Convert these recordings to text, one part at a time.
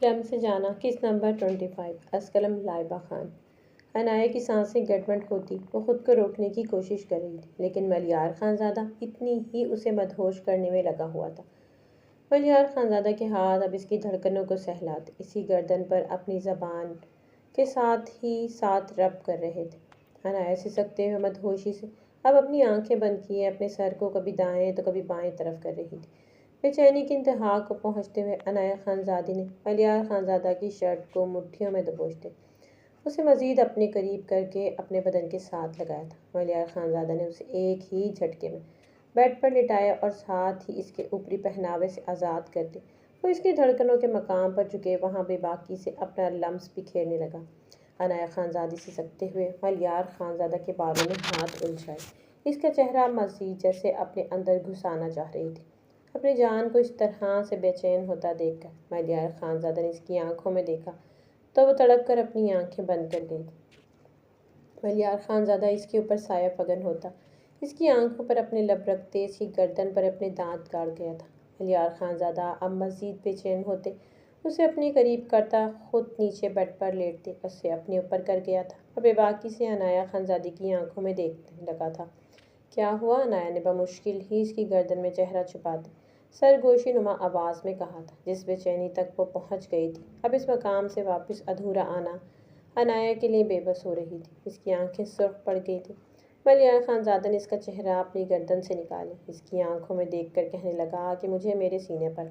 لمس سے جانا کس نمبر 25 اسکلم لائبہ خان۔ عنایہ کی سانسیں گڑبڑ ہوتی، وہ خود کو روکنے کی کوشش کر رہی تھی، لیکن ملیار خانزادہ اتنی ہی اسے مدہوش کرنے میں لگا ہوا تھا۔ ملیار خانزادہ کے ہاتھ اب اس کی دھڑکنوں کو سہلاتے، اس کی گردن پر اپنی زبان کے ساتھ ہی ساتھ رب کر رہے تھے۔ عنایہ سسکتے ہوئے مدہوشی سے اب اپنی آنکھیں بند کیے اپنے سر کو کبھی دائیں تو کبھی بائیں طرف کر رہی تھی۔ بے چینی کی انتہا کو پہنچتے ہوئے عنایہ خانزادی نے ملیار خانزادہ کی شرٹ کو مٹھیوں میں دبوچتے اسے مزید اپنے قریب کر کے اپنے بدن کے ساتھ لگایا تھا۔ ملیار خانزادہ نے اسے ایک ہی جھٹکے میں بیڈ پر لٹایا اور ساتھ ہی اس کے اوپری پہناوے سے آزاد کرتے وہ اس کی دھڑکنوں کے مقام پر جھکے وہاں بے باکی سے اپنا لمس بکھیرنے لگا۔ عنایہ خانزادی سسکتے ہوئے ملیار خانزادہ کے بالوں میں ہاتھ الجھائے، اس کا چہرہ مزید جیسے اپنے اندر گھسانا چاہ رہی تھی۔ اپنی جان کو اس طرح سے بے چین ہوتا دیکھ کر ملیار خانزادہ نے اس کی آنکھوں میں دیکھا تو وہ تڑپ کر اپنی آنکھیں بند کر گئی تھی۔ ملیار خانزادہ اس کے اوپر سایہ فگن ہوتا، اس کی آنکھوں پر اپنے لب رکھتے اس کی گردن پر اپنے دانت گاڑ گیا تھا۔ ملیار خانزادہ اب مزید بے چین ہوتے اسے اپنے قریب کرتا، خود نیچے بیڈ پر لیٹتے اسے اپنے اوپر کر گیا تھا اور بے باکی سے عنایہ خانزادی کی آنکھوں میں دیکھنے لگا تھا۔ کیا ہوا؟ عنایہ نے بمشکل ہی اس کی گردن میں چہرہ چھپاتے سرگوشی نما آواز میں کہا تھا، جس بے چینی تک وہ پہنچ گئی تھی اب اس مقام سے واپس ادھورا آنا عنایہ کے لیے بے بس ہو رہی تھی۔ اس کی آنکھیں سرخ پڑ گئی تھیں۔ ملیار خانزادہ نے اس کا چہرہ اپنی گردن سے نکالے اس کی آنکھوں میں دیکھ کر کہنے لگا کہ مجھے میرے سینے پر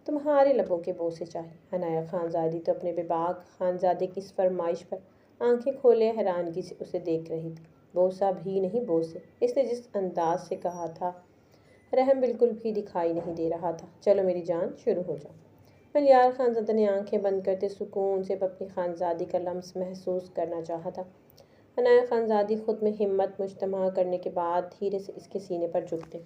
تمہارے لبوں کے بوسے چاہیے۔ عنایہ خانزادی تو اپنے بے باک خانزادے کی اس فرمائش پر آنکھیں کھولے حیرانگی سے اسے دیکھ رہی تھی۔ بوسہ بھی نہیں، بوسے، اس نے جس انداز سے کہا تھا رحم بالکل بھی دکھائی نہیں دے رہا تھا۔ چلو میری جان، شروع ہو جاؤ۔ ملیار خانزادہ نے آنکھیں بند کرتے سکون سے اپنی خانزادی کا لمس محسوس کرنا چاہا تھا۔ عنایہ خانزادی خود میں ہمت مجتمع کرنے کے بعد دھیرے سے اس کے سینے پر جھکتے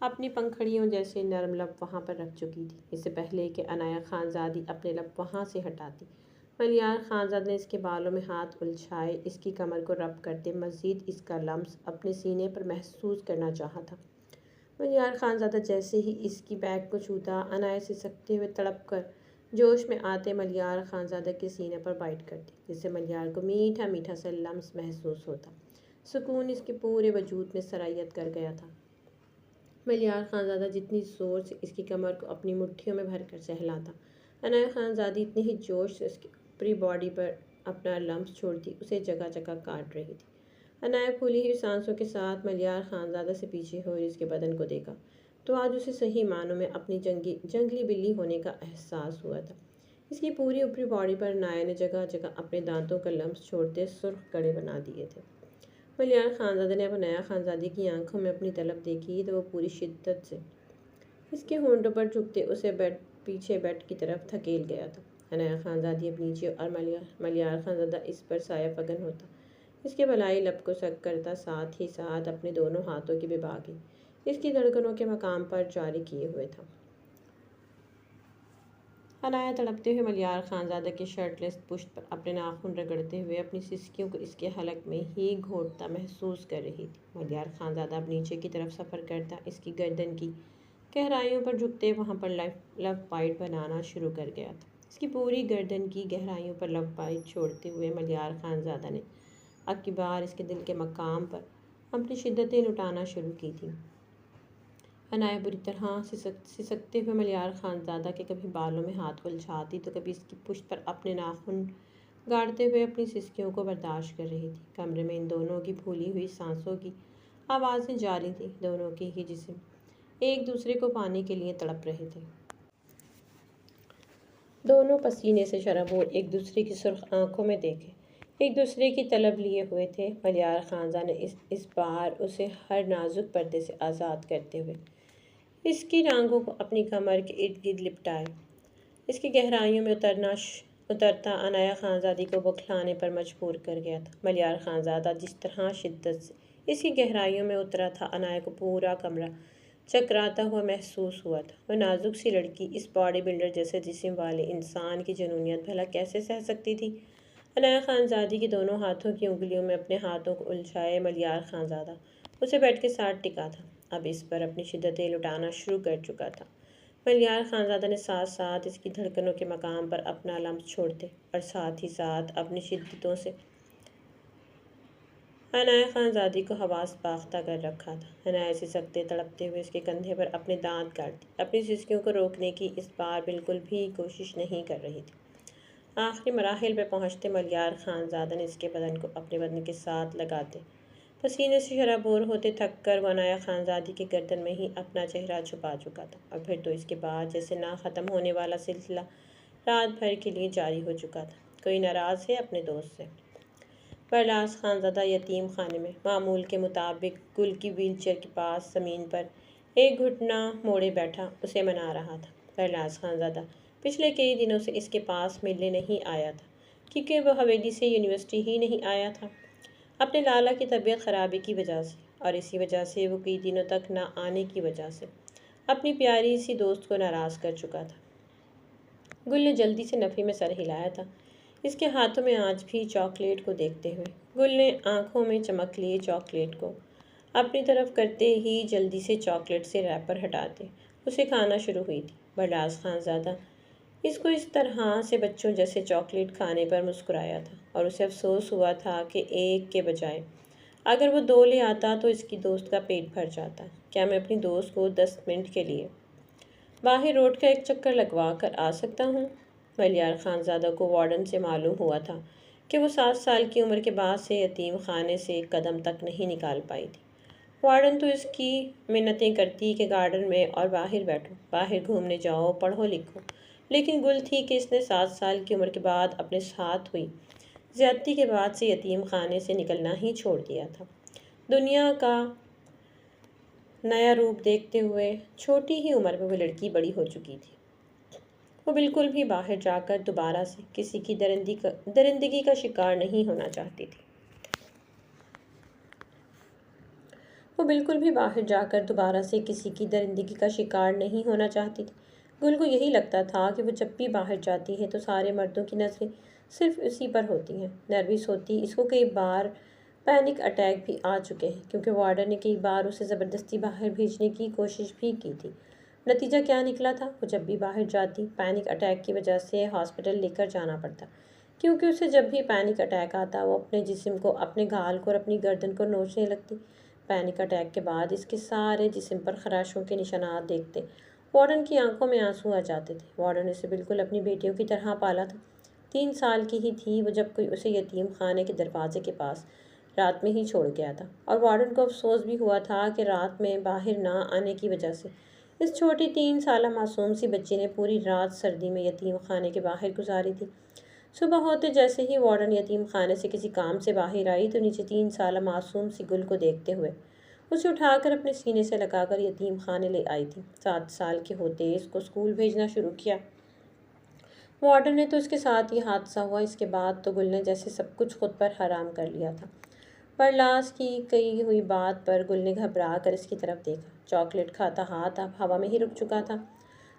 اپنی پنکھڑیوں جیسے نرم لب وہاں پر رکھ چکی تھی، اس سے پہلے کہ عنایہ خانزادی اپنے لب وہاں سے ہٹاتی۔ ملیار خانزادہ نے اس کے بالوں میں ہاتھ الجھائے اس کی کمر کو رب کرتے مزید اس کا لمس اپنے سینے پر محسوس کرنا چاہا تھا۔ ملیار خانزادہ جیسے ہی اس کی بیک کو چھوتا، عنایہ سسکتے ہوئے تڑپ کر جوش میں آتے ملیار خانزادہ کے سینے پر بائٹ کرتی، جس سے ملیار کو میٹھا میٹھا سا لمس محسوس ہوتا۔ سکون اس کے پورے وجود میں سرایت کر گیا تھا۔ ملیار خانزادہ جتنی زور سے اس کی کمر کو اپنی مٹھیوں میں بھر کر سہلاتا، عنایہ خانزادی اتنے ہی جوش سے اس کی اوپری باڈی پر اپنا لمس چھوڑتی اسے جگہ جگہ کاٹ رہی تھی۔ عنایہ کھلی ہوئی سانسوں کے ساتھ ملیار خانزادہ سے پیچھے ہوئے اس کے بدن کو دیکھا تو آج اسے صحیح معنوں میں اپنی جنگلی بلی ہونے کا احساس ہوا تھا۔ اس کی پوری اوپری باڈی پر عنایہ نے جگہ جگہ اپنے دانتوں کا لمس چھوڑتے سرخ گڑھے بنا دیے تھے۔ ملیار خانزادہ نے اب عنایہ خانزادی کی آنکھوں میں اپنی طلب دیکھی تو وہ پوری شدت سے اس کے ہونٹوں پر جھکتے اسے پیچھے بیڈ کی طرف دھکیل گیا تھا۔ عنایہ خانزادی اب نیچے اور ملیار خانزادہ اس پر سایہ فگن ہوتا، اس کے بالائی لب کو سگ کرتا، ساتھ ہی ساتھ اپنے دونوں ہاتھوں کی بے باکی اس کی دھڑکنوں کے مقام پر جاری کیے ہوئے تھا۔ عنایہ تڑپتے ہوئے ملیار خانزادہ کے شرٹ لیس پشت پر اپنے ناخن رگڑتے ہوئے اپنی سسکیوں کو اس کے حلق میں ہی گھونٹتا محسوس کر رہی تھی۔ ملیار خانزادہ اب نیچے کی طرف سفر کرتا اس کی گردن کی گہرائیوں پر جھکتے وہاں پر لو بائٹ بنانا شروع کر گیا تھا۔ اس کی پوری گردن کی گہرائیوں پر لو بائٹ چھوڑتے ہوئے ملیار خانزادہ نے اب کی بار اس کے دل کے مقام پر اپنی شدتیں لٹانا شروع کی تھیں۔ عنایہ بری طرح سسکتے ہوئے ملیار خانزادہ کے کبھی بالوں میں ہاتھ الجھاتی تو کبھی اس کی پشت پر اپنے ناخن گاڑتے ہوئے اپنی سسکیوں کو برداشت کر رہی تھی۔ کمرے میں ان دونوں کی پھولی ہوئی سانسوں کی آوازیں جاری تھیں، دونوں کے ہی جسم ایک دوسرے کو پانے کے لیے تڑپ رہے تھے۔ دونوں پسینے سے شرابور ایک دوسرے کی سرخ آنکھوں میں دیکھے ایک دوسرے کی طلب لیے ہوئے تھے۔ ملیار خانزادہ نے اس بار اسے ہر نازک پردے سے آزاد کرتے ہوئے اس کی ٹانگوں کو اپنی کمر کے ارد گرد لپٹائے اس کی گہرائیوں میں اترتا عنایہ خانزادی کو بوکھلانے پر مجبور کر گیا تھا۔ ملیار خانزادہ جس طرح شدت سے اس کی گہرائیوں میں اترا تھا، عنایہ کو پورا کمرہ چکراتا ہوا محسوس ہوا تھا۔ وہ نازک سی لڑکی اس باڈی بلڈر جیسے جسم والے انسان کی جنونیت بھلا کیسے سہہ سکتی تھی؟ عنایہ خانزادی کے دونوں ہاتھوں کی انگلیوں میں اپنے ہاتھوں کو الجھائے ملیار خانزادہ اسے بیڈ کے ساتھ ٹکا تھا، اب اس پر اپنی شدتیں لٹانا شروع کر چکا تھا۔ ملیار خانزادہ نے ساتھ ساتھ اس کی دھڑکنوں کے مقام پر اپنا لمس چھوڑتے اور ساتھ ہی ساتھ اپنی شدتوں سے عنایہ خانزادی کو حواس باختہ کر رکھا تھا۔ عنایہ سسکتے تڑپتے ہوئے اس کے کندھے پر اپنے دانت کاٹتی، اپنی سسکیوں کو روکنے کی اس بار بالکل بھی کوشش نہیں کر رہی تھی۔ آخری مراحل پہ پہنچتے ملیار خانزادہ نے اس کے بدن کو اپنے بدن کے ساتھ لگاتے پسینے سے شرابور ہوتے تھک کر وہ عنایہ خانزادی کے گردن میں ہی اپنا چہرہ چھپا چکا تھا، اور پھر تو اس کے بعد جیسے نہ ختم ہونے والا سلسلہ رات بھر کے لیے جاری ہو چکا تھا۔ کوئی ناراض ہے اپنے دوست سے؟ برلاس خانزادہ یتیم خانے میں معمول کے مطابق گل کی ویل چیئر کے پاس زمین پر ایک گھٹنا موڑے بیٹھا اسے منا رہا تھا۔ برلاس خانزادہ پچھلے کئی دنوں سے اس کے پاس ملنے نہیں آیا تھا، کیونکہ وہ حویلی سے یونیورسٹی ہی نہیں آیا تھا اپنے لالا کی طبیعت خرابی کی وجہ سے، اور اسی وجہ سے وہ کئی دنوں تک نہ آنے کی وجہ سے اپنی پیاری سی دوست کو ناراض کر چکا تھا۔ گل نے جلدی سے نفی میں سر ہلایا تھا، اس کے ہاتھوں میں آج بھی چاکلیٹ کو دیکھتے ہوئے۔ گل نے آنکھوں میں چمک لیے چاکلیٹ کو اپنی طرف کرتے ہی جلدی سے چاکلیٹ سے ریپر ہٹاتے اسے کھانا شروع ہوئی تھی۔ برلاس خانزادہ اس کو اس طرح سے بچوں جیسے چاکلیٹ کھانے پر مسکرایا تھا، اور اسے افسوس ہوا تھا کہ ایک کے بجائے اگر وہ 2 لے آتا تو اس کی دوست کا پیٹ بھر جاتا۔ کیا میں اپنی دوست کو 10 منٹ کے لیے باہر روڈ کا ایک چکر لگوا کر آ سکتا ہوں؟ ملیار خانزادہ کو وارڈن سے معلوم ہوا تھا کہ وہ 7 سال کی عمر کے بعد سے یتیم خانے سے ایک قدم تک نہیں نکال پائی تھی۔ وارڈن تو اس کی منتیں کرتی کہ گارڈن میں اور باہر بیٹھو، باہر گھومنے جاؤ، پڑھو لکھو، لیکن گل تھی کہ اس نے 7 سال کی عمر کے بعد اپنے ساتھ ہوئی زیادتی کے بعد سے یتیم خانے سے نکلنا ہی چھوڑ دیا تھا۔ دنیا کا نیا روپ دیکھتے ہوئے چھوٹی ہی عمر میں وہ لڑکی بڑی ہو چکی تھی۔ وہ بالکل بھی باہر جا کر دوبارہ سے کسی کی درندگی کا شکار نہیں ہونا چاہتی تھی۔ وہ بالکل بھی باہر جا کر دوبارہ سے کسی کی درندگی کا شکار نہیں ہونا چاہتی تھی۔ گل کو یہی لگتا تھا کہ وہ جب بھی باہر جاتی ہے تو سارے مردوں کی نظریں صرف اسی پر ہوتی ہیں۔ نروس ہوتی اس کو کئی بار پینک اٹیک بھی آ چکے ہیں، کیونکہ وارڈن نے کئی بار اسے زبردستی باہر بھیجنے کی کوشش بھی کی تھی۔ نتیجہ کیا نکلا تھا؟ وہ جب بھی باہر جاتی پینک اٹیک کی وجہ سے ہاسپٹل لے کر جانا پڑتا، کیونکہ اسے جب بھی پینک اٹیک آتا وہ اپنے جسم کو، اپنے گال کو اور اپنی گردن کو نوچنے لگتی۔ پینک اٹیک کے بعد اس کے سارے جسم پر خراشوں کے نشانات دیکھتے وارڈن کی آنکھوں میں آنسو آ جاتے تھے۔ وارڈن اسے بالکل اپنی بیٹیوں کی طرح پالا تھا۔ 3 سال کی ہی تھی وہ جب کوئی اسے یتیم خانے کے دروازے کے پاس رات میں ہی چھوڑ گیا تھا، اور وارڈن کو افسوس بھی ہوا تھا کہ رات میں باہر نہ آنے کی وجہ سے اس چھوٹی 3 سالہ معصوم سی بچی نے پوری رات سردی میں یتیم خانے کے باہر گزاری تھی۔ صبح ہوتے جیسے ہی وارڈن یتیم خانے سے کسی کام سے باہر آئی تو نیچے 3 سالہ معصوم سی گل کو دیکھتے ہوئے اسے اٹھا کر اپنے سینے سے لگا کر یتیم خانے لے آئی تھی۔ 7 سال کے ہوتے اس کو اسکول بھیجنا شروع کیا۔ وارڈن نے تو اس کے ساتھ یہ حادثہ ہوا، اس کے بعد تو گل نے جیسے سب کچھ خود پر حرام کر لیا تھا۔ برلاس کی کہی ہوئی بات پر گل نے گھبرا کر اس کی طرف دیکھا۔ چاکلیٹ کھاتا ہاتھ اب ہوا میں ہی رک چکا تھا۔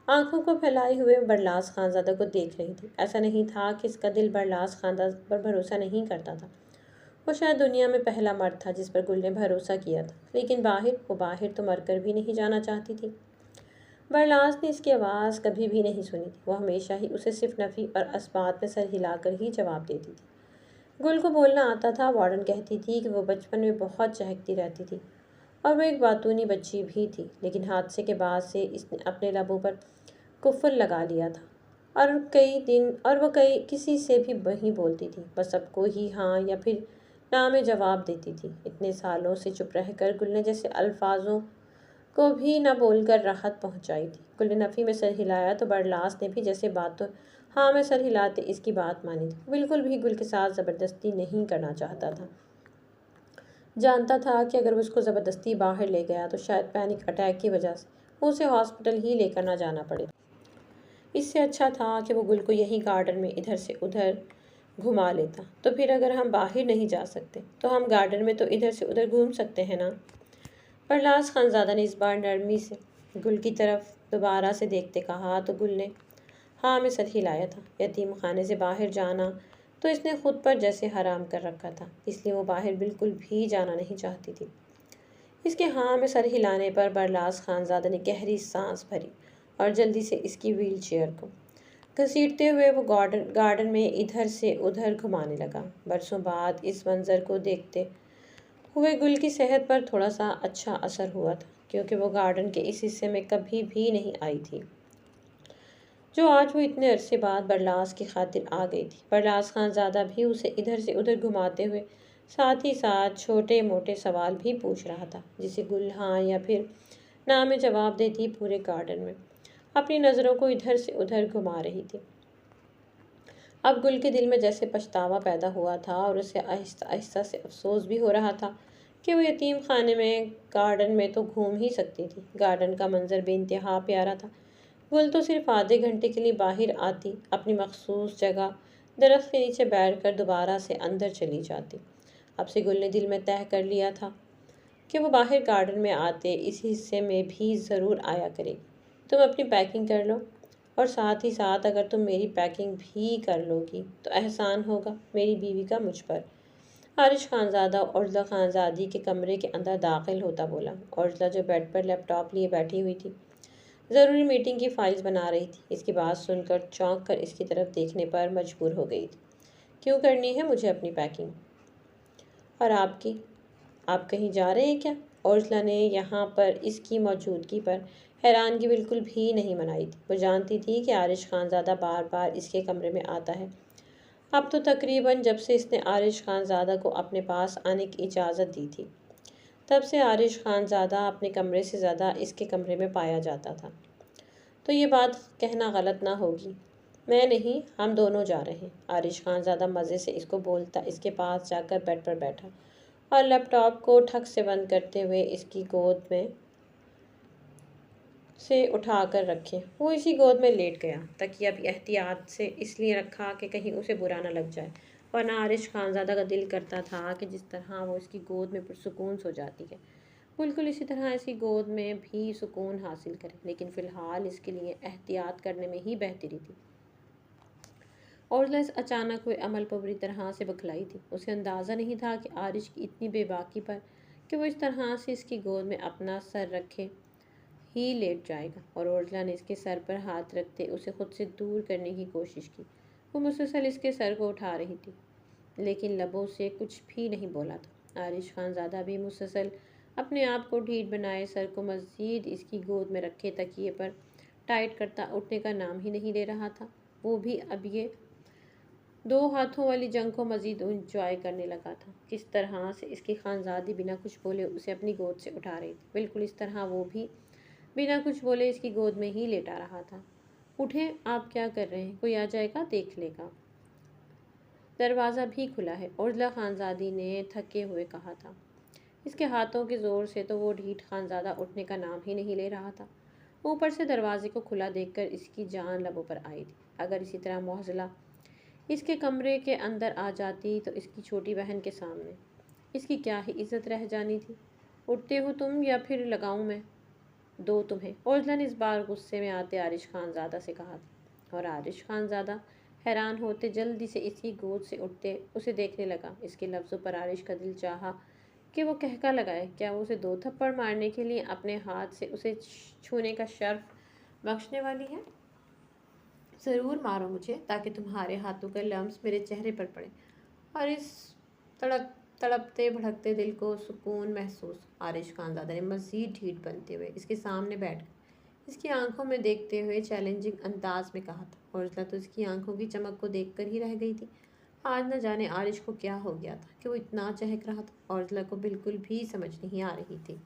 آنکھوں کو پھیلائے ہوئے برلاس خانزادہ کو دیکھ رہی تھی۔ ایسا نہیں تھا کہ اس کا دل برلاس خانزادہ پر بھروسہ نہیں کرتا تھا، وہ شاید دنیا میں پہلا مرد تھا جس پر گل نے بھروسہ کیا تھا، لیکن وہ باہر تو مر کر بھی نہیں جانا چاہتی تھی۔ برلاس نے اس کی آواز کبھی بھی نہیں سنی تھی، وہ ہمیشہ ہی اسے صرف نفی اور اثبات میں سر ہلا کر ہی جواب دیتی تھی۔ گل کو بولنا آتا تھا۔ وارڈن کہتی تھی کہ وہ بچپن میں بہت چہکتی رہتی تھی اور وہ ایک باتونی بچی بھی تھی، لیکن حادثے کے بعد سے اس نے اپنے لبوں پر قفل لگا لیا تھا اور وہ کسی سے بھی نہیں بولتی تھی، بس سب کو ہی ہاں یا پھر نہ میں جواب دیتی تھی۔ اتنے سالوں سے چپ رہ کر گل نے جیسے الفاظوں کو بھی نہ بول کر راحت پہنچائی تھی۔ گل نے نفی میں سر ہلایا تو برلاس نے بھی جیسے باتوں ہاں میں سر ہلاتے اس کی بات مانی تھی۔ بالکل بھی گل کے ساتھ زبردستی نہیں کرنا چاہتا تھا، جانتا تھا کہ اگر وہ اس کو زبردستی باہر لے گیا تو شاید پینک اٹیک کی وجہ سے وہ اسے ہاسپٹل ہی لے کر نہ جانا پڑے۔ اس سے اچھا تھا کہ وہ گل کو یہی گارڈن میں ادھر سے ادھر گھما لیتا۔ تو پھر اگر ہم باہر نہیں جا سکتے تو ہم گارڈن میں تو ادھر سے ادھر گھوم سکتے ہیں نا؟ برلاس خانزادہ نے اس بار نرمی سے گل کی طرف دوبارہ سے دیکھتے کہا تو گل نے ہاں میں سر ہلایا تھا۔ یتیم خانے سے باہر جانا تو اس نے خود پر جیسے حرام کر رکھا تھا، اس لیے وہ باہر بالکل بھی جانا نہیں چاہتی تھی۔ اس کے ہاں میں سر ہلانے پر برلاس خانزادہ نے گہری سانس بھری اور جلدی سے اس کی ویل چیئر کو گھسیٹتے ہوئے وہ گارڈن میں ادھر سے ادھر گھمانے لگا۔ برسوں بعد اس منظر کو دیکھتے ہوئے گل کی صحت پر تھوڑا سا اچھا اثر ہوا تھا، کیونکہ وہ گارڈن کے اس حصے میں کبھی بھی نہیں آئی تھی، جو آج وہ اتنے عرصے بعد برلاس کی خاطر آ گئی تھی۔ برلاس خان زادہ بھی اسے ادھر سے ادھر گھماتے ہوئے ساتھ ہی ساتھ چھوٹے موٹے سوال بھی پوچھ رہا تھا، جسے گل ہاں یا پھر نہ میں جواب دیتی پورے گارڈن میں اپنی نظروں کو ادھر سے ادھر گھما رہی تھی۔ اب گل کے دل میں جیسے پچھتاوا پیدا ہوا تھا، اور اسے آہستہ آہستہ سے افسوس بھی ہو رہا تھا کہ وہ یتیم خانے میں گارڈن میں تو گھوم ہی سکتی تھی۔ گارڈن کا منظر بے انتہا پیارا تھا۔ گل تو صرف آدھے گھنٹے کے لیے باہر آتی، اپنی مخصوص جگہ درخت کے نیچے بیٹھ کر دوبارہ سے اندر چلی جاتی۔ اب سے گل نے دل میں طے کر لیا تھا کہ وہ باہر گارڈن میں آتے اس حصے میں بھی ضرور آیا کرے گی۔ تم اپنی پیکنگ کر لو، اور ساتھ ہی ساتھ اگر تم میری پیکنگ بھی کر لو گی تو احسان ہوگا میری بیوی کا مجھ پر۔ عارش خانزادہ عرضلہ خانزادی کے کمرے کے اندر داخل ہوتا بولا۔ عرضلہ جو بیڈ پر لیپ ٹاپ لیے بیٹھی ہوئی تھی، ضروری میٹنگ کی فائلز بنا رہی تھی، اس کی بات سن کر چونک کر اس کی طرف دیکھنے پر مجبور ہو گئی تھی۔ کیوں کرنی ہے مجھے اپنی پیکنگ؟ اور آپ کی؟ آپ کہیں جا رہے ہیں کیا؟ عرضلہ نے یہاں پر اس کی موجودگی پر حیرانگی بالکل بھی نہیں منائی تھی۔ وہ جانتی تھی کہ عارش خانزادہ بار بار اس کے کمرے میں آتا ہے۔ اب تو تقریباً جب سے اس نے عارش خانزادہ کو اپنے پاس آنے کی اجازت دی تھی، تب سے عارش خانزادہ اپنے کمرے سے زیادہ اس کے کمرے میں پایا جاتا تھا۔ تو یہ بات کہنا غلط نہ ہوگی، میں نہیں، ہم دونوں جا رہے ہیں۔ عارش خانزادہ مزے سے اس کو بولتا اس کے پاس جا کر بیڈ پر بیٹھا، اور لیپ ٹاپ کو ٹھک سے بند کرتے ہوئے اس کی گود میں سے اٹھا کر رکھے وہ اسی گود میں لیٹ گیا۔ تکیہ بھی احتیاط سے اس لیے رکھا کہ کہیں اسے برا نہ لگ جائے، ورنہ عارش خانزادہ کا دل کرتا تھا کہ جس طرح وہ اس کی گود میں پرسکون سو جاتی ہے، بالکل اسی طرح اس کی گود میں بھی سکون حاصل کرے، لیکن فی الحال اس کے لیے احتیاط کرنے میں ہی بہتری تھی۔ عرضلہ اس اچانک ہوئے عمل پر بری طرح سے بکھلائی تھی۔ اسے اندازہ نہیں تھا کہ عارش کی اتنی بے باکی پر کہ وہ اس طرح سے اس کی گود میں اپنا سر رکھے ہی لیٹ جائے گا، اور عرضلہ نے اس کے سر پر ہاتھ رکھتے اسے خود سے دور کرنے کی کوشش کی۔ وہ مسلسل اس کے سر کو اٹھا رہی تھی، لیکن لبوں سے کچھ بھی نہیں بولا تھا۔ عارش خانزادہ بھی مسلسل اپنے آپ کو ڈھیٹ بنائے سر کو مزید اس کی گود میں رکھے تکیے پر ٹائٹ کرتا اٹھنے کا نام ہی نہیں لے رہا تھا۔ وہ بھی اب یہ دو ہاتھوں والی جنگ کو مزید انجوائے کرنے لگا تھا۔ کس طرح سے اس کی خانزادی بنا کچھ بولے اسے اپنی گود سے اٹھا رہی تھی، بالکل اس طرح وہ بھی بنا کچھ بولے اس کی گود میں ہی لیٹا رہا تھا۔ اٹھیں، آپ کیا کر رہے ہیں؟ کوئی آ جائے گا دیکھ لے گا۔ دروازہ بھی کھلا ہے، عرضلہ خانزادی نے تھکے ہوئے کہا تھا۔ اس کے ہاتھوں کے زور سے تو وہ ڈھیٹ خانزادہ اٹھنے کا نام ہی نہیں لے رہا تھا۔ اوپر سے دروازے کو کھلا دیکھ کر اس کی جان لبوں پر آئی تھی۔ اگر اسی طرح معضلہ اس کے کمرے کے اندر آ جاتی تو اس کی چھوٹی بہن کے سامنے اس کی کیا ہی عزت رہ جانی تھی۔ اٹھتے ہو تم یا پھر لگاؤں میں دو تمہیں؟ عرضلہ نے اس بار غصے میں آتے عارش خانزادہ سے کہا تھا، اور عارش خانزادہ حیران ہوتے جلدی سے اس کی گود سے اٹھتے اسے دیکھنے لگا۔ اس کے لفظوں پر عارش کا دل چاہا کہ وہ کہکا لگائے، کیا وہ اسے دو تھپڑ مارنے کے لیے اپنے ہاتھ سے اسے چھونے کا شرف بخشنے والی ہے؟ ضرور مارو مجھے، تاکہ تمہارے ہاتھوں کا لمس میرے چہرے پر پڑے اور اس تڑپتے بھڑکتے دل کو سکون محسوس۔ عارش خانزادہ نے مزید ڈھیٹ بنتے ہوئے اس کے سامنے بیٹھ کر اس کی آنکھوں میں دیکھتے ہوئے چیلنجنگ انداز میں کہا تھا۔ عرضلہ تو اس کی آنکھوں کی چمک کو دیکھ کر ہی رہ گئی تھی۔ آج نہ جانے عارش کو کیا ہو گیا تھا کہ وہ اتنا چہک رہا تھا۔ عرضلہ کو بالکل بھی سمجھ نہیں آ رہی تھی۔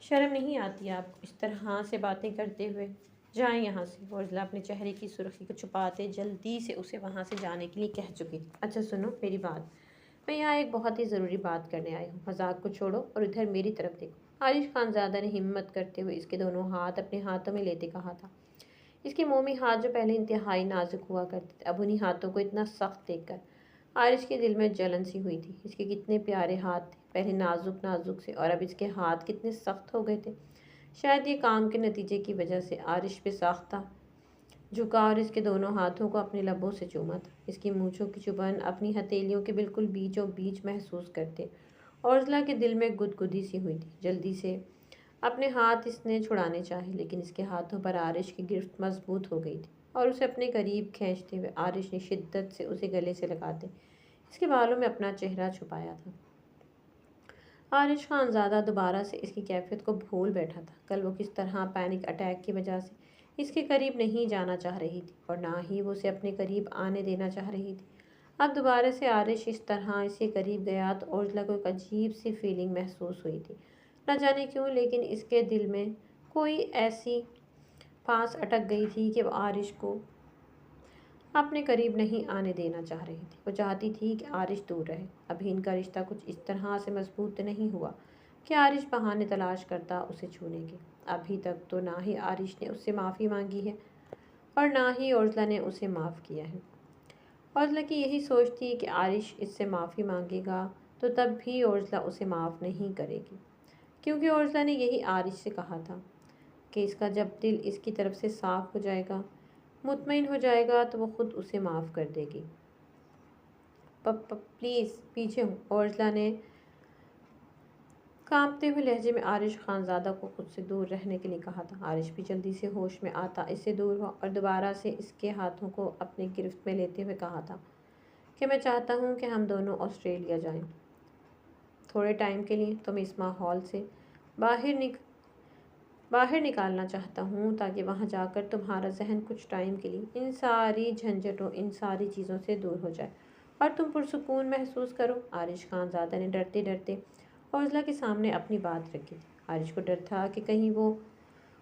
شرم نہیں آتی آپ کو اس طرح سے باتیں کرتے ہوئے؟ جائیں یہاں سے۔ عرضلہ اپنے چہرے کی سرخی کو چھپاتے جلدی سے اسے وہاں سے جانے کے لیے کہہ چکی تھی۔ اچھا سنو میری بات، میں یہاں ایک بہت ہی ضروری بات کرنے آئی ہوں۔ مذاق کو چھوڑو اور ادھر میری طرف دیکھو۔ عارش خانزادہ نے ہمت کرتے ہوئے اس کے دونوں ہاتھ اپنے ہاتھوں میں لیتے کہا تھا۔ اس کے مومی ہاتھ جو پہلے انتہائی نازک ہوا کرتے تھے، اب انہی ہاتھوں کو اتنا سخت دیکھ کر عارش کے دل میں جلن سی ہوئی تھی۔ اس کے کتنے پیارے ہاتھ تھے، پہلے نازک نازک سے، اور اب اس کے ہاتھ کتنے سخت ہو گئے تھے۔ شاید یہ کام کے نتیجے کی وجہ سے عارش پہ ساختہ جھکا اور اس کے دونوں ہاتھوں کو اپنے لبوں سے چوما تھا، اس کی مونچھوں کی چبھن اپنی ہتھیلیوں کے بالکل بیچوں بیچ محسوس کرتے اوزلا کے دل میں گدگدی سی ہوئی تھی۔ جلدی سے اپنے ہاتھ اس نے چھڑانے چاہے، لیکن اس کے ہاتھوں پر آرش کی گرفت مضبوط ہو گئی تھی اور اسے اپنے قریب کھینچتے ہوئے آرش نے شدت سے اسے گلے سے لگاتے اس کے بالوں میں اپنا چہرہ چھپایا تھا۔ آرش خانزادہ دوبارہ سے اس کی کیفیت کو بھول بیٹھا تھا۔ کل وہ کس طرح پینک اٹیک کی وجہ سے اس کے قریب نہیں جانا چاہ رہی تھی اور نہ ہی وہ اسے اپنے قریب آنے دینا چاہ رہی تھی۔ اب دوبارہ سے آرش اس طرح اس کے قریب گیا تو اوزلا کو ایک عجیب سی فیلنگ محسوس ہوئی تھی۔ نہ جانے کیوں، لیکن اس کے دل میں کوئی ایسی پھانس اٹک گئی تھی کہ وہ آرش کو اپنے قریب نہیں آنے دینا چاہ رہی تھی۔ وہ چاہتی تھی کہ آرش دور رہے۔ ابھی ان کا رشتہ کچھ اس طرح سے مضبوط نہیں ہوا کہ آرش بہانے تلاش کرتا اسے چھونے کے۔ ابھی تک تو نہ ہی آرش نے اس سے معافی مانگی ہے اور نہ ہی اوزلا نے اسے معاف کیا ہے۔ اوزلا کی یہی سوچ تھی کہ آرش اس سے معافی مانگے گا تو تب بھی اوزلا اسے معاف نہیں کرے گی، کیونکہ اوزلا نے یہی آرش سے کہا تھا کہ اس کا جب دل اس کی طرف سے صاف ہو جائے گا، مطمئن ہو جائے گا تو وہ خود اسے معاف کر دے گی۔ پلیز پیچھے ہوں، اوزلا نے کانپتے ہوئے لہجے میں آرش خانزادہ کو خود سے دور رہنے کے لیے کہا تھا۔ آرش بھی جلدی سے ہوش میں آتا اس سے دور ہوا اور دوبارہ سے اس کے ہاتھوں کو اپنی گرفت میں لیتے ہوئے کہا تھا کہ میں چاہتا ہوں کہ ہم دونوں آسٹریلیا جائیں تھوڑے ٹائم کے لیے۔ تم اس ماحول سے باہر نکالنا چاہتا ہوں تاکہ وہاں جا کر تمہارا ذہن کچھ ٹائم کے لیے ان ساری جھنجھٹوں، ان ساری چیزوں سے دور ہو جائے اور تم پرسکون محسوس کرو۔ آرش خانزادہ نے ڈرتے ڈرتے اوزلا کے سامنے اپنی بات رکھی تھی۔ آرش کو ڈر تھا کہ کہیں وہ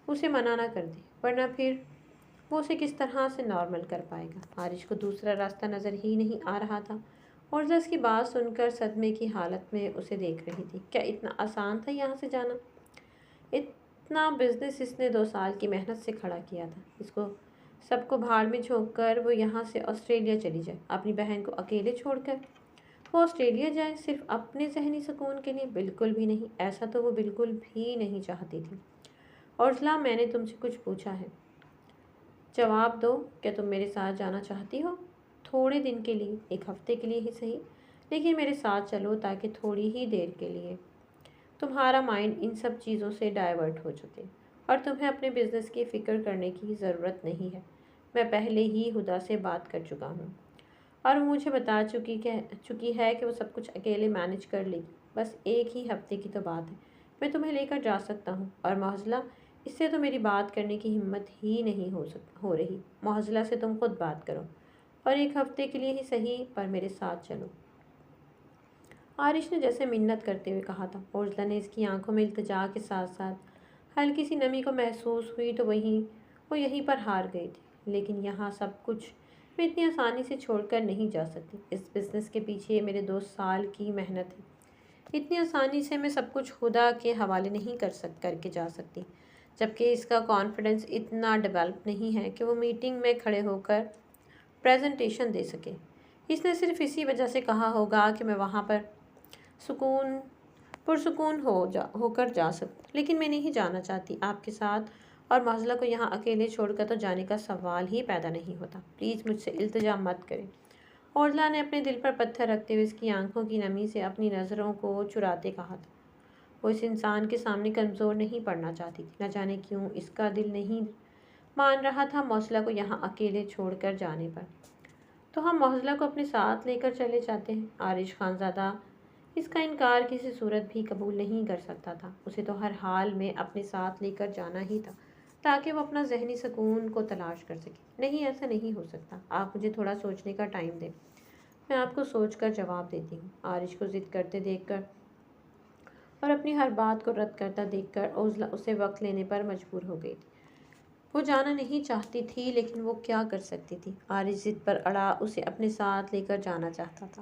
اسے منع نہ کر دے، ورنہ پھر وہ اسے کس طرح سے نارمل کر پائے گا۔ آرش کو دوسرا راستہ نظر ہی نہیں آ رہا تھا۔ اوزلا اس کی بات سن کر صدمے کی حالت میں اسے دیکھ رہی تھی۔ کیا اتنا آسان تھا یہاں سے جانا؟ اتنا بزنس اس نے 2 سال کی محنت سے کھڑا کیا تھا، اس کو سب کو بھاڑ میں جھونک کر وہ یہاں سے آسٹریلیا چلی جائے، اپنی بہن کو اکیلے چھوڑ کر وہ آسٹریلیا جائے صرف اپنے ذہنی سکون کے لیے؟ بالکل بھی نہیں، ایسا تو وہ بالکل بھی نہیں چاہتی تھی۔ اوزلا، میں نے تم سے کچھ پوچھا ہے، جواب دو۔ کیا تم میرے ساتھ جانا چاہتی ہو؟ تھوڑے دن کے لیے، 1 ہفتے کے لیے ہی صحیح، لیکن میرے ساتھ چلو تاکہ تھوڑی ہی دیر کے لیے تمہارا مائنڈ ان سب چیزوں سے ڈائیورٹ ہو سکے اور تمہیں اپنے بزنس کی فکر کرنے کی ضرورت نہیں ہے۔ میں پہلے ہی ہدا سے بات کر چکا ہوں اور وہ مجھے بتا چکی ہے کہ وہ سب کچھ اکیلے مینج کر لے گی۔ بس 1 ہی ہفتے کی تو بات ہے، میں تمہیں لے کر جا سکتا ہوں۔ اور معضلہ، اس سے تو میری بات کرنے کی ہمت ہی نہیں ہو رہی۔ معضلہ سے تم خود بات کرو اور 1 ہفتے کے لیے ہی صحیح، پر میرے ساتھ چلو۔ آرش نے جیسے منت کرتے ہوئے کہا تھا۔ اوزلا نے اس کی آنکھوں میں التجا کے ساتھ ساتھ ہلکی سی نمی کو محسوس ہوئی تو وہ یہیں پر ہار گئی تھی۔ لیکن یہاں سب کچھ میں اتنی آسانی سے چھوڑ کر نہیں جا سکتی۔ اس بزنس کے پیچھے میرے 2 سال کی محنت ہے، اتنی آسانی سے میں سب کچھ خدا کے حوالے نہیں کر کے جا سکتی، جبکہ اس کا کانفیڈنس اتنا ڈیولپ نہیں ہے کہ وہ میٹنگ میں کھڑے ہو کر پریزنٹیشن دے سکے۔ اس نے صرف اسی وجہ سے کہا ہوگا کہ میں وہاں پر پرسکون ہو کر جا سکوں، لیکن میں نہیں جانا چاہتی آپ کے ساتھ، اور معضلہ کو یہاں اکیلے چھوڑ کر تو جانے کا سوال ہی پیدا نہیں ہوتا۔ پلیز مجھ سے التجا مت کریں۔ اوزلا نے اپنے دل پر پتھر رکھتے ہوئے اس کی آنکھوں کی نمی سے اپنی نظروں کو چراتے کہا تھا۔ وہ اس انسان کے سامنے کمزور نہیں پڑنا چاہتی تھی، نہ جانے کیوں اس کا دل نہیں مان رہا تھا معضلہ کو یہاں اکیلے چھوڑ کر جانے پر۔ تو ہم معضلہ کو اپنے ساتھ لے کر چلے جاتے ہیں۔ آرش خانزادہ اس کا انکار کسی صورت بھی قبول نہیں کر سکتا تھا۔ اسے تو ہر حال میں اپنے ساتھ لے کر جانا ہی تھا تاکہ وہ اپنا ذہنی سکون کو تلاش کر سکے۔ نہیں، ایسا نہیں ہو سکتا، آپ مجھے تھوڑا سوچنے کا ٹائم دیں، میں آپ کو سوچ کر جواب دیتی ہوں۔ آرش کو ضد کرتے دیکھ کر اور اپنی ہر بات کو رد کرتا دیکھ کر اوزلا اسے وقت لینے پر مجبور ہو گئی تھی۔ وہ جانا نہیں چاہتی تھی، لیکن وہ کیا کر سکتی تھی؟ آرش ضد پر اڑا اسے اپنے ساتھ لے کر جانا چاہتا تھا۔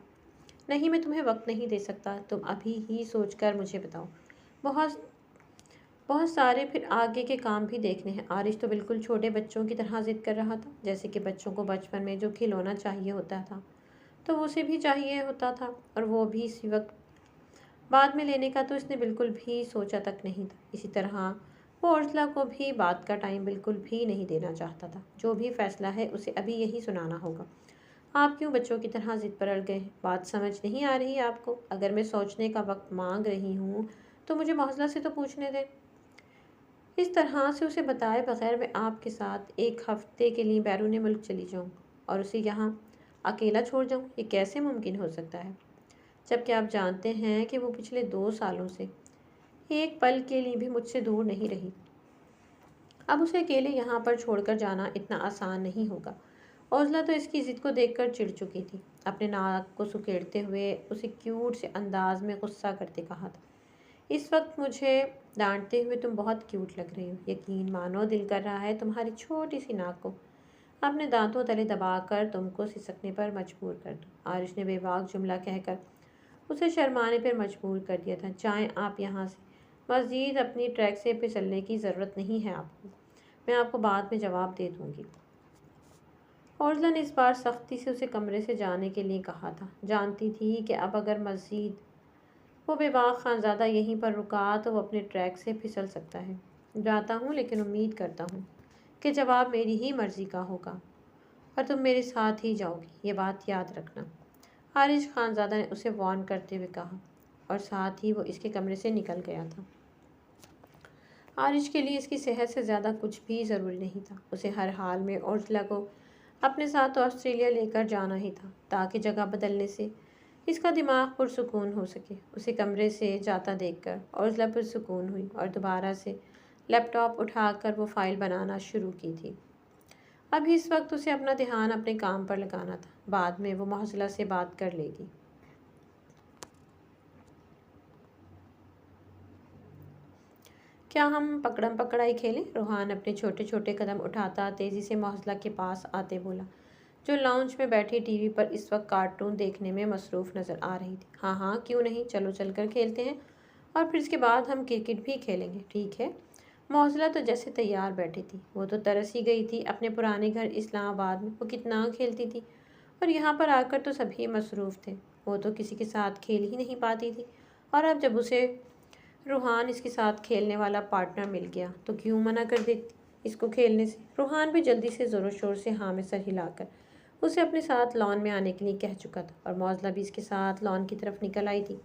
نہیں، میں تمہیں وقت نہیں دے سکتا، تم ابھی ہی سوچ کر مجھے بتاؤ، بہت سارے پھر آگے کے کام بھی دیکھنے ہیں۔ آرش تو بالکل چھوٹے بچوں کی طرح ضد کر رہا تھا، جیسے کہ بچوں کو بچپن میں جو کھلونا چاہیے ہوتا تھا تو اسے بھی چاہیے ہوتا تھا، اور وہ بھی اسی وقت بعد میں لینے کا تو اس نے بالکل بھی سوچا تک نہیں تھا۔ اسی طرح وہ اوزلا کو بھی بات کا ٹائم بالکل بھی نہیں دینا چاہتا تھا۔ جو بھی فیصلہ ہے اسے ابھی یہی سنانا ہوگا۔ آپ کیوں بچوں کی طرح ضد پر اڑ گئے ہیں؟ بات سمجھ نہیں آ رہی آپ کو؟ اگر میں سوچنے کا وقت مانگ رہی ہوں تو مجھے معضلہ سے تو پوچھنے دیں۔ اس طرح سے اسے بتائے بغیر میں آپ کے ساتھ ایک ہفتے کے لیے بیرون ملک چلی جاؤں اور اسے یہاں اکیلا چھوڑ جاؤں، یہ کیسے ممکن ہو سکتا ہے؟ جبکہ آپ جانتے ہیں کہ وہ پچھلے 2 سالوں سے ایک پل کے لیے بھی مجھ سے دور نہیں رہی۔ اب اسے اکیلے یہاں پر چھوڑ کر جانا اتنا آسان نہیں ہوگا۔ اوزلا تو اس کی ضد کو دیکھ کر چڑ چکی تھی۔ اپنے ناک کو سکیڑتے ہوئے اسے کیوٹ سے انداز میں غصہ کرتے کہا تھا، اس وقت مجھے ڈانٹتے ہوئے تم بہت کیوٹ لگ رہی ہو۔ یقین مانو دل کر رہا ہے تمہاری چھوٹی سی ناک کو اپنے دانتوں تلے دبا کر تم کو سسکنے پر مجبور کر دوں۔ عارش نے بے باک جملہ کہہ کر اسے شرمانے پر مجبور کر دیا تھا۔ جائیں آپ یہاں سے، مزید اپنی ٹریک سے پھسلنے کی ضرورت نہیں ہے آپ کو، میں آپ کو بعد میں جواب دے دوں گی۔ اوزلا نے اس بار سختی سے اسے کمرے سے جانے کے لیے کہا تھا۔ جانتی تھی کہ اب اگر مزید وہ بے باک خانزادہ یہیں پر رکا تو وہ اپنے ٹریک سے پھسل سکتا ہے۔ جاتا ہوں، لیکن امید کرتا ہوں کہ جواب میری ہی مرضی کا ہوگا اور تم میرے ساتھ ہی جاؤ گی، یہ بات یاد رکھنا، عارش خانزادہ نے اسے وارن کرتے ہوئے کہا، اور ساتھ ہی وہ اس کے کمرے سے نکل گیا تھا۔ عارش کے لیے اس کی صحت سے زیادہ کچھ بھی ضروری نہیں تھا۔ اسے ہر حال میں اوزلا کو اپنے ساتھ آسٹریلیا لے کر جانا ہی تھا تاکہ جگہ بدلنے سے اس کا دماغ پرسکون ہو سکے۔ اسے کمرے سے جاتا دیکھ کر اوزلا پرسکون ہوئی اور دوبارہ سے لیپ ٹاپ اٹھا کر وہ فائل بنانا شروع کی تھی۔ اب اس وقت اسے اپنا دھیان اپنے کام پر لگانا تھا، بعد میں وہ معضلہ سے بات کر لے گی۔ کیا ہم پکڑم پکڑائی کھیلیں؟ روحان اپنے چھوٹے چھوٹے قدم اٹھاتا تیزی سے معضلہ کے پاس آتے بولا، جو لاؤنج میں بیٹھی ٹی وی پر اس وقت کارٹون دیکھنے میں مصروف نظر آ رہی تھی۔ ہاں ہاں کیوں نہیں، چلو چل کر کھیلتے ہیں، اور پھر اس کے بعد ہم کرکٹ بھی کھیلیں گے، ٹھیک ہے؟ معضلہ تو جیسے تیار بیٹھی تھی، وہ تو ترس ہی گئی تھی اپنے پرانے گھر اسلام آباد میں وہ کتنا کھیلتی تھی، اور یہاں پر آ کر تو سبھی مصروف تھے، وہ تو کسی کے ساتھ کھیل ہی نہیں پاتی تھی، اور اب جب اسے روحان اس کے ساتھ کھیلنے والا پارٹنر مل گیا تو کیوں منع کر دیتی اس کو کھیلنے سے؟ روحان بھی جلدی سے زور و شور سے ہاں میں سر ہلا کر اسے اپنے ساتھ لان میں آنے کے لیے کہہ چکا تھا، اور معضلہ بھی اس کے ساتھ لان کی طرف نکل آئی تھی۔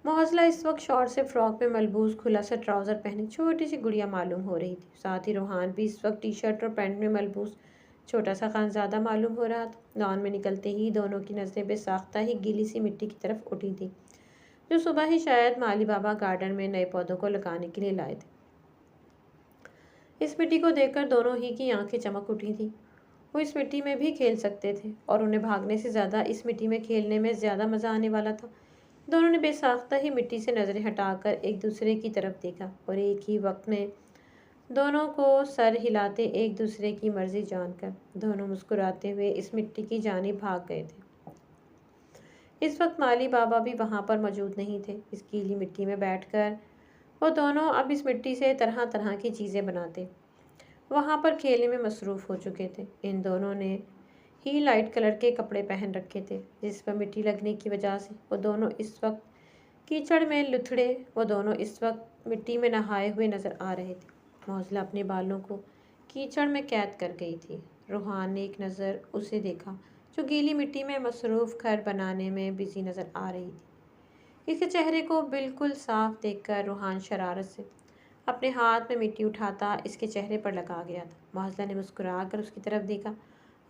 معضلہ اس وقت شارٹ سے فراک میں ملبوس کھلا سا ٹراؤزر پہنے چھوٹی سی گڑیا معلوم ہو رہی تھی، ساتھ ہی روحان بھی اس وقت ٹی شرٹ اور پینٹ میں ملبوس چھوٹا سا خانزادہ معلوم ہو رہا تھا۔ لان میں نکلتے ہی دونوں کی نظریں بے ساختہ ہی گیلی سی مٹی کی طرف اٹھی تھیں، جو صبح ہی شاید مالی بابا گارڈن میں نئے پودوں کو لگانے کے لیے لائے تھے۔ اس مٹی کو دیکھ کر دونوں ہی کی آنکھیں چمک اٹھی تھیں۔ وہ اس مٹی میں بھی کھیل سکتے تھے، اور انہیں بھاگنے سے زیادہ اس مٹی میں کھیلنے میں زیادہ مزہ آنے والا تھا۔ دونوں نے بے ساختہ ہی مٹی سے نظریں ہٹا کر ایک دوسرے کی طرف دیکھا، اور ایک ہی وقت میں دونوں کو سر ہلاتے ایک دوسرے کی مرضی جان کر دونوں مسکراتے ہوئے اس مٹی کی جانب بھاگ گئے تھے۔ اس وقت مالی بابا بھی وہاں پر موجود نہیں تھے۔ اس گیلی مٹی میں بیٹھ کر وہ دونوں اب اس مٹی سے طرح طرح کی چیزیں بناتے وہاں پر کھیلنے میں مصروف ہو چکے تھے۔ ان دونوں نے ہی لائٹ کلر کے کپڑے پہن رکھے تھے، جس پر مٹی لگنے کی وجہ سے وہ دونوں اس وقت کیچڑ میں لتھڑے وہ دونوں اس وقت مٹی میں نہائے ہوئے نظر آ رہے تھے۔ معضلہ اپنے بالوں کو کیچڑ میں قید کر گئی تھی۔ روحان نے ایک نظر اسے دیکھا، جو گیلی مٹی میں مصروف گھر بنانے میں بزی نظر آ رہی تھی۔ اس کے چہرے کو بالکل صاف دیکھ کر روحان شرارت سے اپنے ہاتھ میں مٹی اٹھاتا اس کے چہرے پر لگا گیا تھا۔ معضلہ نے مسکرا کر اس کی طرف دیکھا،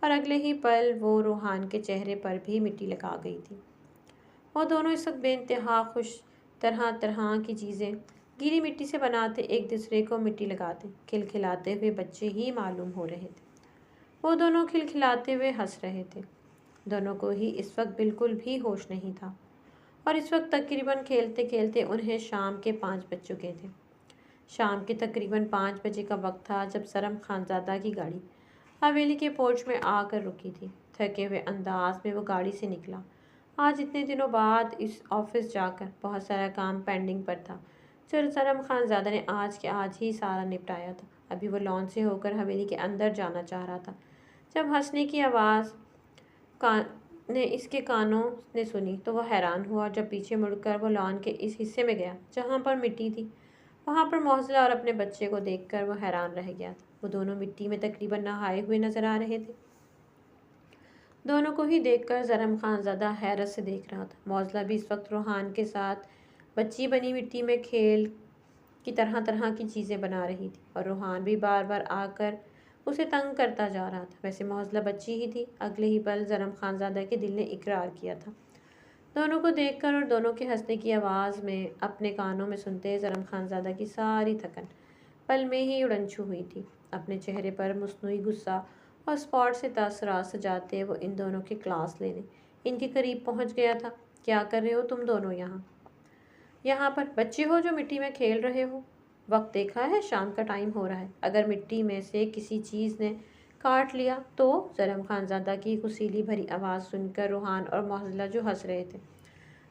اور اگلے ہی پل وہ روحان کے چہرے پر بھی مٹی لگا گئی تھی۔ وہ دونوں اس وقت بے انتہا خوش طرح طرح کی چیزیں گیلی مٹی سے بناتے ایک دوسرے کو مٹی لگاتے کھلکھلاتے ہوئے بچے ہی معلوم ہو رہے تھے۔ وہ دونوں کھلکھلاتے ہوئے ہنس رہے تھے۔ دونوں کو ہی اس وقت بالکل بھی ہوش نہیں تھا، اور اس وقت تقریباً کھیلتے کھیلتے انہیں شام کے 5 بج چکے تھے۔ شام کے تقریباً 5 بجے کا وقت تھا جب سرم خانزادہ کی گاڑی حویلی کے پورچ میں آ کر رکی تھی۔ تھکے ہوئے انداز میں وہ گاڑی سے نکلا۔ آج اتنے دنوں بعد اس آفس جا کر بہت سارا کام پینڈنگ پر تھا، جو سرم خانزادہ نے آج کے آج ہی سارا نپٹایا تھا۔ ابھی وہ لان سے ہو کر حویلی کے اندر جانا چاہ رہا تھا، جب ہنسنے کی آواز نے اس کے کانوں نے سنی تو وہ حیران ہوا، اور جب پیچھے مڑ کر وہ لان کے اس حصے میں گیا جہاں پر مٹی تھی، وہاں پر معضلہ اور اپنے بچے کو دیکھ کر وہ حیران رہ گیا تھا۔ وہ دونوں مٹی میں تقریباً نہائے ہوئے نظر آ رہے تھے۔ دونوں کو ہی دیکھ کر زرم خانزادہ حیرت سے دیکھ رہا تھا۔ معزلہ بھی اس وقت روحان کے ساتھ بچی بنی مٹی میں کھیل کی طرح طرح کی چیزیں بنا رہی تھی اور روحان بھی بار بار آ کر اسے تنگ کرتا جا رہا تھا۔ ویسے معزلہ بچی ہی تھی، اگلے ہی پل زرم خانزادہ کے دل نے اقرار کیا تھا۔ دونوں کو دیکھ کر اور دونوں کے ہنسنے کی آواز میں اپنے کانوں میں سنتے زرم خانزادہ کی ساری تھکن پل میں ہی اڑنچھو ہوئی تھی۔ اپنے چہرے پر مصنوعی غصہ اور اسپاٹ سے تاثرات سجاتے وہ ان دونوں کے کلاس لینے ان کے قریب پہنچ گیا تھا۔ کیا کر رہے ہو تم دونوں یہاں پر؟ بچے ہو جو مٹی میں کھیل رہے ہو؟ وقت دیکھا ہے، شام کا ٹائم ہو رہا ہے، اگر مٹی میں سے کسی چیز نے کاٹ لیا تو؟ زرم خانزادہ کی غصیلی بھری آواز سن کر روحان اور معزلہ جو ہنس رہے تھے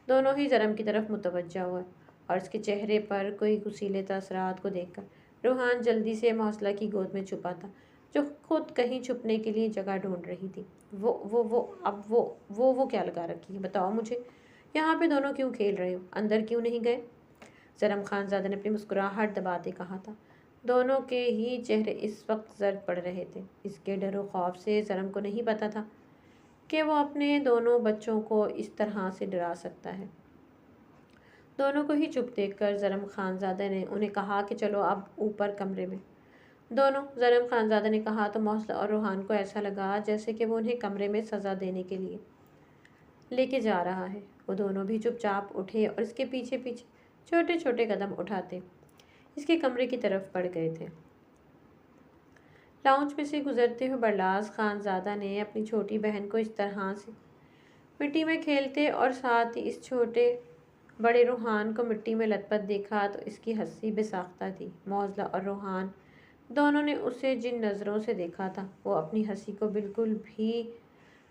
دونوں ہی زرم کی طرف متوجہ ہوئے اور اس کے چہرے پر کوئی غصیلے تاثرات کو دیکھ کر روحان جلدی سے معزلہ کی گود میں چھپا تھا جو خود کہیں چھپنے کے لیے جگہ ڈھونڈ رہی تھی۔ وہ کیا لگا رکھی ہے؟ بتاؤ مجھے، یہاں پہ دونوں کیوں کھیل رہے ہو؟ اندر کیوں نہیں گئے؟ زرم خانزادہ نے اپنی مسکراہٹ دباتے کہا تھا۔ دونوں کے ہی چہرے اس وقت زرد پڑ رہے تھے۔ اس کے ڈر و خوف سے زرم کو نہیں پتا تھا کہ وہ اپنے دونوں بچوں کو اس طرح سے ڈرا سکتا ہے۔ دونوں کو ہی چپ دیکھ کر زرم خانزادہ نے انہیں کہا کہ چلو اب اوپر کمرے میں۔ دونوں، زرم خانزادہ نے کہا تو معزلہ اور روحان کو ایسا لگا جیسے کہ وہ انہیں کمرے میں سزا دینے کے لیے لے کے جا رہا ہے۔ وہ دونوں بھی چپ چاپ اٹھے اور اس کے پیچھے پیچھے چھوٹے چھوٹے قدم اٹھاتے اس کے کمرے کی طرف بڑھ گئے تھے۔ لاؤنج میں سے گزرتے ہوئے برلاس خانزادہ نے اپنی چھوٹی بہن کو اس طرح سے مٹی میں کھیلتے اور ساتھ ہی اس چھوٹے بڑے روحان کو مٹی میں لت پت دیکھا تو اس کی ہنسی بے ساختہ تھی۔ معزلہ اور روحان دونوں نے اسے جن نظروں سے دیکھا تھا وہ اپنی ہنسی کو بالکل بھی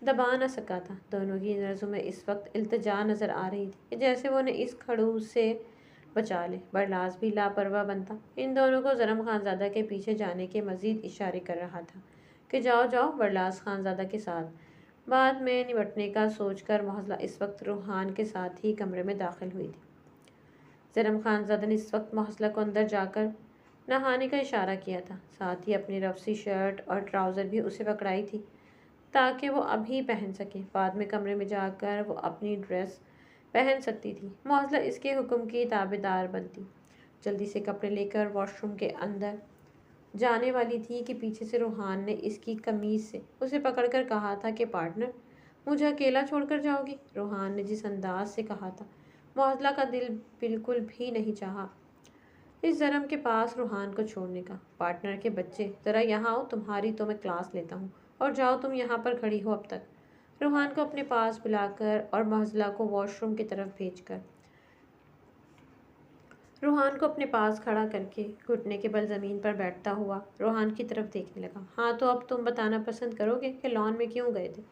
دبا نہ سکا تھا۔ دونوں کی نظروں میں اس وقت التجا نظر آ رہی تھی کہ جیسے وہ انہیں اس کھڑوس سے بچا لے۔ برلاس بھی لاپرواہ بنتا ان دونوں کو زرم خانزادہ کے پیچھے جانے کے مزید اشارے کر رہا تھا کہ جاؤ جاؤ برلاس خانزادہ کے ساتھ بعد میں نمٹنے کا سوچ کر معزلہ اس وقت روحان کے ساتھ ہی کمرے میں داخل ہوئی تھی۔ زرم خانزادہ نے اس وقت معزلہ کو اندر جا کر نہانے کا اشارہ کیا تھا، ساتھ ہی اپنی رفسی شرٹ اور ٹراؤزر بھی اسے پکڑائی تھی تاکہ وہ ابھی پہن سکے، بعد میں کمرے میں جا کر وہ اپنی ڈریس پہن سکتی تھی۔ معزلہ اس کے حکم کی تابعدار بنتی جلدی سے کپڑے لے کر واش روم کے اندر جانے والی تھی کہ پیچھے سے روحان نے اس کی قمیض سے اسے پکڑ کر کہا تھا کہ پارٹنر، مجھے اکیلا چھوڑ کر جاؤ گی؟ روحان نے جس انداز سے کہا تھا معزلہ کا دل بالکل بھی نہیں چاہا اس زرم کے پاس روحان کو چھوڑنے کا۔ پارٹنر کے بچے، ذرا یہاں آؤ، تمہاری تو میں کلاس لیتا ہوں، اور جاؤ تم یہاں پر کھڑی ہو اب تک۔ روحان کو اپنے پاس بلا کر اور معزلہ کو واش روم کی طرف بھیج کر روحان کو اپنے پاس کھڑا کر کے گھٹنے کے بل زمین پر بیٹھتا ہوا روحان کی طرف دیکھنے لگا۔ ہاں تو اب تم بتانا پسند کرو گے کہ لان میں کیوں گئے تھے؟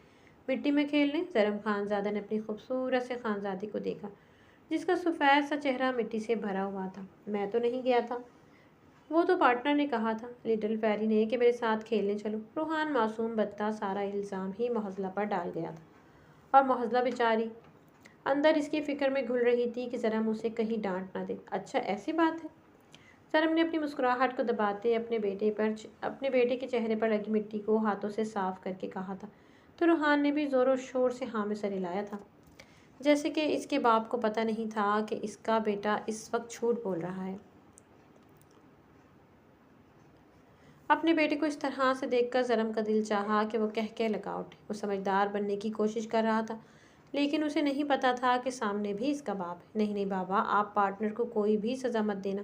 مٹی میں کھیلنے؟ زرم خانزادہ نے اپنی خوبصورت سے خانزادی کو دیکھا جس کا سفید سا چہرہ مٹی سے بھرا ہوا تھا۔ میں تو نہیں گیا تھا، وہ تو پارٹنر نے کہا تھا، لٹل فیری نے، کہ میرے ساتھ کھیلنے چلو۔ روحان معصوم بچہ سارا الزام ہی معزلہ پر ڈال گیا تھا اور معزلہ بیچاری اندر اس کی فکر میں گھل رہی تھی کہ زرم اسے کہیں ڈانٹ نہ دے۔ اچھا ایسی بات ہے؟ زرم نے اپنی مسکراہٹ کو دباتے اپنے بیٹے کے چہرے پر لگی مٹی کو ہاتھوں سے صاف کر کے کہا تھا تو روحان نے بھی زور و شور سے ہاں میں سر ہلایا تھا، جیسے کہ اس کے باپ کو پتہ نہیں تھا کہ اس کا بیٹا اس وقت جھوٹ بول رہا ہے۔ اپنے بیٹے کو اس طرح سے دیکھ کر زرم کا دل چاہا کہ وہ کہہ لگا اٹھے۔ وہ سمجھدار بننے کی کوشش کر رہا تھا لیکن اسے نہیں پتا تھا کہ سامنے بھی اس کا باپ ہے۔ نہیں بابا، آپ پارٹنر کو کوئی بھی سزا مت دینا،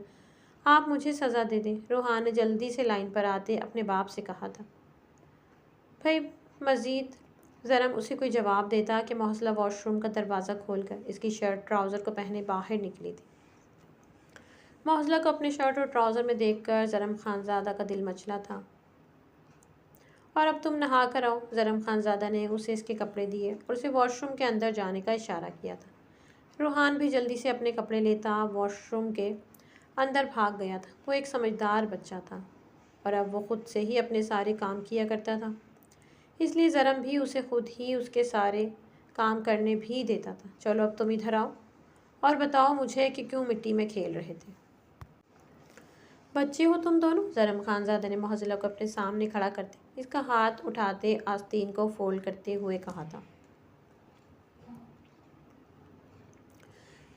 آپ مجھے سزا دے دیں، روحان نے جلدی سے لائن پر آتے اپنے باپ سے کہا تھا۔ بھائی مزید زرم اسے کوئی جواب دیتا کہ معزلہ واش روم کا دروازہ کھول کر اس کی شرٹ ٹراؤزر کو پہنے باہر نکلی تھی۔ معزلہ کو اپنے شرٹ اور ٹراؤزر میں دیکھ کر زرم خانزادہ کا دل مچلا تھا۔ اور اب تم نہا کر آؤ۔ زرم خانزادہ نے اسے اس کے کپڑے دیے اور اسے واش روم کے اندر جانے کا اشارہ کیا تھا۔ روحان بھی جلدی سے اپنے کپڑے لیتا واش روم کے اندر بھاگ گیا تھا۔ وہ ایک سمجھدار بچہ تھا اور اب وہ خود سے ہی اپنے سارے کام کیا کرتا تھا، اس لیے زرم بھی اسے خود ہی اس کے سارے کام کرنے بھی دیتا تھا۔ چلو اب تم ادھر آؤ اور بتاؤ مجھے کہ کیوں مٹی میں کھیل رہے تھے؟ بچے ہو تم دونوں؟ زرم خانزادہ نے محضلہ کو اپنے سامنے کھڑا کرتے اس کا ہاتھ اٹھاتے آستین کو فولڈ کرتے ہوئے کہا تھا،